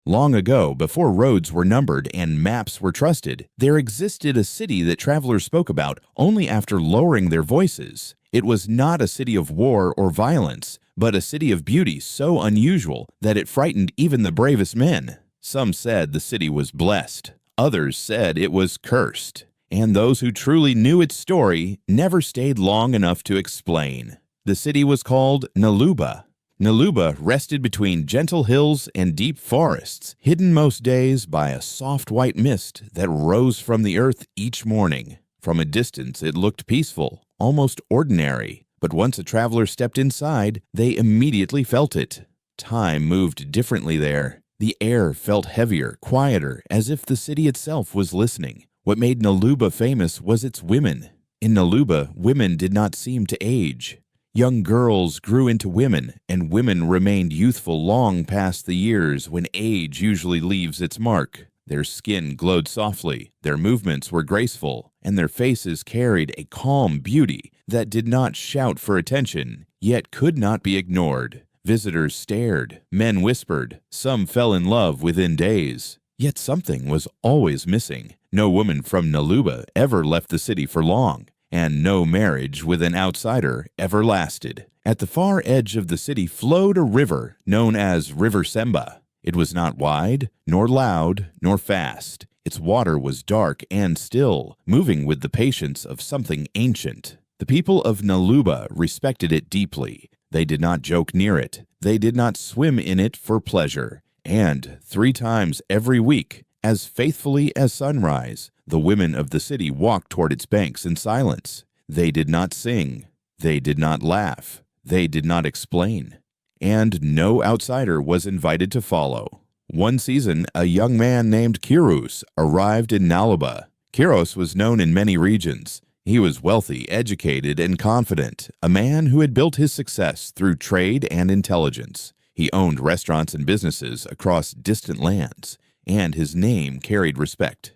Long ago, before roads were numbered and maps were trusted, there existed a city that travelers spoke about only after lowering their voices. It was not a city of war or violence, but a city of beauty so unusual that it frightened even the bravest men. Some said the city was blessed. Others said it was cursed. And those who truly knew its story never stayed long enough to explain. The city was called Naluba. Naluba rested between gentle hills and deep forests, hidden most days by a soft white mist that rose from the earth each morning. From a distance it looked peaceful, almost ordinary, but once a traveler stepped inside, they immediately felt it. Time moved differently there. The air felt heavier, quieter, as if the city itself was listening. What made Naluba famous was its women. In Naluba, women did not seem to age. Young girls grew into women, and women remained youthful long past the years when age usually leaves its mark. Their skin glowed softly, their movements were graceful, and their faces carried a calm beauty that did not shout for attention, yet could not be ignored. Visitors stared, men whispered, some fell in love within days. Yet something was always missing. No woman from Naluba ever left the city for long, and no marriage with an outsider ever lasted. At the far edge of the city flowed a river known as River Semba. It was not wide, nor loud, nor fast. Its water was dark and still, moving with the patience of something ancient. The people of Naluba respected it deeply. They did not joke near it. They did not swim in it for pleasure. And 3 times every week, as faithfully as sunrise, the women of the city walked toward its banks in silence. They did not sing. They did not laugh. They did not explain. And no outsider was invited to follow. One season, a young man named Kiros arrived in Naluba. Kiros was known in many regions. He was wealthy, educated, and confident, a man who had built his success through trade and intelligence. He owned restaurants and businesses across distant lands, and his name carried respect.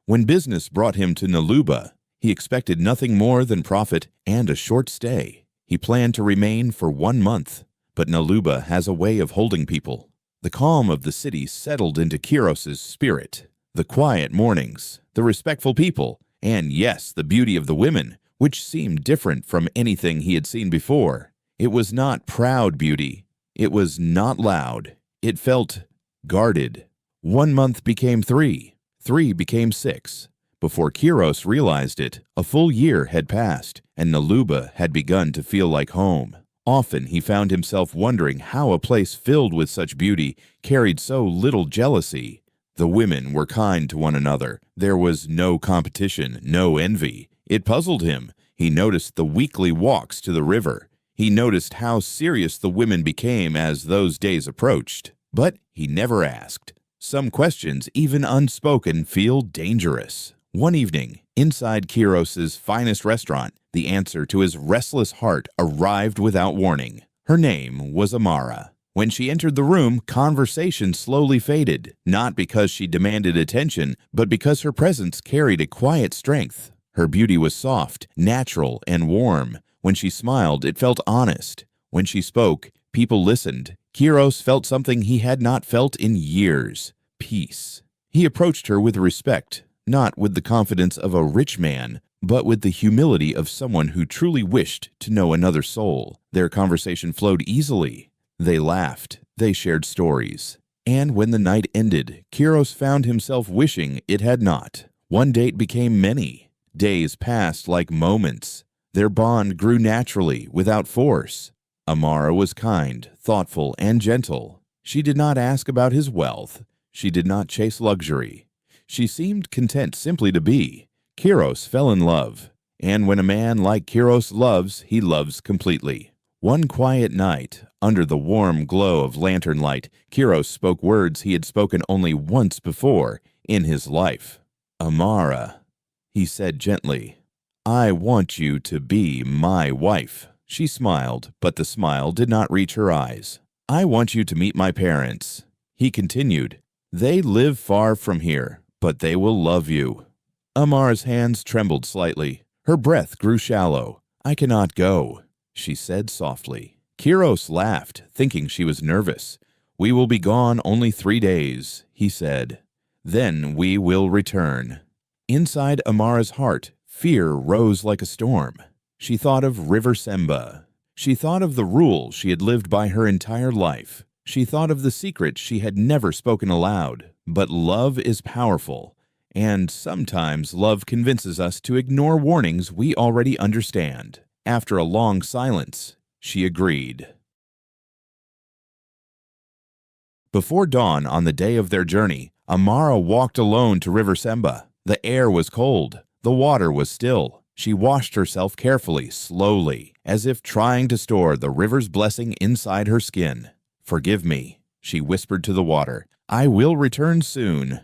When business brought him to Naluba, he expected nothing more than profit and a short stay. He planned to remain for 1 month, but Naluba has a way of holding people. The calm of the city settled into Kiros's spirit. The quiet mornings, the respectful people, and yes, the beauty of the women, which seemed different from anything he had seen before. It was not proud beauty. It was not loud. It felt guarded. 1 month became 3. 3 became 6. Before Kiros realized it, a full year had passed, and Naluba had begun to feel like home. Often he found himself wondering how a place filled with such beauty carried so little jealousy. The women were kind to one another. There was no competition, no envy. It puzzled him. He noticed the weekly walks to the river. He noticed how serious the women became as those days approached. But he never asked. Some questions, even unspoken, feel dangerous. One evening, inside Kiros's finest restaurant, the answer to his restless heart arrived without warning. Her name was Amara. When she entered the room, conversation slowly faded, not because she demanded attention, but because her presence carried a quiet strength. Her beauty was soft, natural, and warm. When she smiled, it felt honest. When she spoke, people listened. Kiros felt something he had not felt in years: peace. He approached her with respect, not with the confidence of a rich man, but with the humility of someone who truly wished to know another soul. Their conversation flowed easily. They laughed. They shared stories. And when the night ended, Kiros found himself wishing it had not. One date became many. Days passed like moments. Their bond grew naturally, without force. Amara was kind, thoughtful, and gentle. She did not ask about his wealth. She did not chase luxury. She seemed content simply to be. Kiros fell in love. And when a man like Kiros loves, he loves completely. One quiet night, under the warm glow of lantern light, Kiros spoke words he had spoken only once before in his life. "Amara," he said gently, "I want you to be my wife." She smiled, but the smile did not reach her eyes. "I want you to meet my parents." He continued, "They live far from here, but they will love you." Amara's hands trembled slightly. Her breath grew shallow. "I cannot go," she said softly. Kiros laughed, thinking she was nervous. "We will be gone only 3 days," he said. "Then we will return." Inside Amara's heart, fear rose like a storm. She thought of River Semba. She thought of the rule she had lived by her entire life. She thought of the secret she had never spoken aloud. But love is powerful, and sometimes love convinces us to ignore warnings we already understand. After a long silence, she agreed. Before dawn on the day of their journey, Amara walked alone to River Semba. The air was cold. The water was still. She washed herself carefully, slowly, as if trying to store the river's blessing inside her skin. "Forgive me," she whispered to the water. "I will return soon."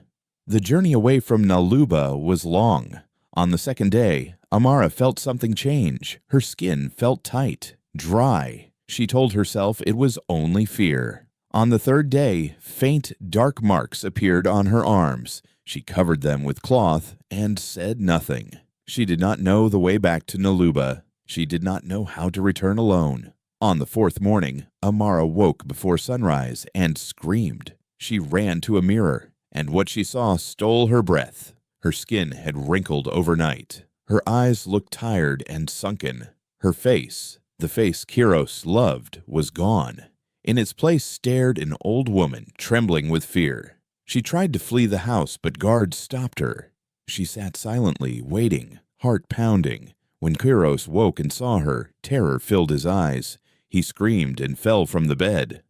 The journey away from Naluba was long. On the second day, Amara felt something change. Her skin felt tight, dry. She told herself it was only fear. On the third day, faint, dark marks appeared on her arms. She covered them with cloth and said nothing. She did not know the way back to Naluba. She did not know how to return alone. On the fourth morning, Amara woke before sunrise and screamed. She ran to a mirror, and what she saw stole her breath. Her skin had wrinkled overnight. Her eyes looked tired and sunken. Her face, the face Kiros loved, was gone. In its place stared an old woman, trembling with fear. She tried to flee the house, but guards stopped her. She sat silently, waiting, heart pounding. When Kiros woke and saw her, terror filled his eyes. He screamed and fell from the bed.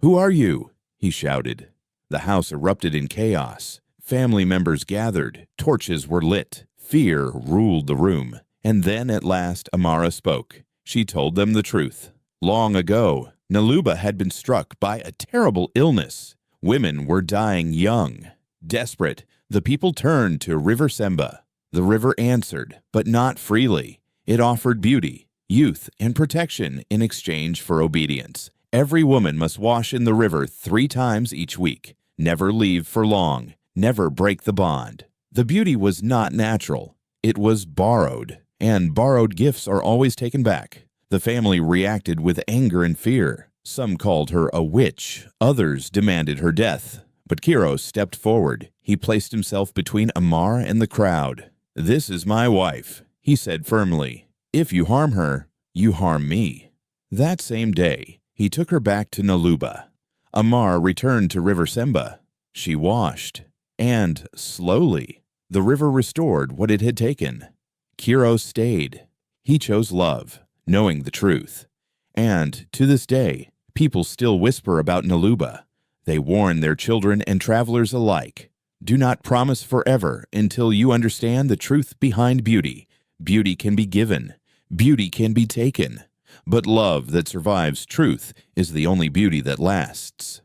"Who are you?" he shouted. The house erupted in chaos. Family members gathered. Torches were lit. Fear ruled the room. And then, at last, Amara spoke. She told them the truth. Long ago, Naluba had been struck by a terrible illness. Women were dying young. Desperate, the people turned to River Semba. The river answered, but not freely. It offered beauty, youth, and protection in exchange for obedience. Every woman must wash in the river 3 times each week. Never leave for long. Never break the bond. The beauty was not natural. It was borrowed, and borrowed gifts are always taken back. The family reacted with anger and fear. Some called her a witch. Others demanded her death. But Kiros stepped forward. He placed himself between Amara and the crowd. "This is my wife," he said firmly. "If you harm her, you harm me." That same day, he took her back to Naluba. Amara returned to River Semba. She washed, and, slowly, the river restored what it had taken. Kiros stayed. He chose love, knowing the truth. And, to this day, people still whisper about Naluba. They warn their children and travelers alike. Do not promise forever until you understand the truth behind beauty. Beauty can be given. Beauty can be taken. But love that survives truth is the only beauty that lasts.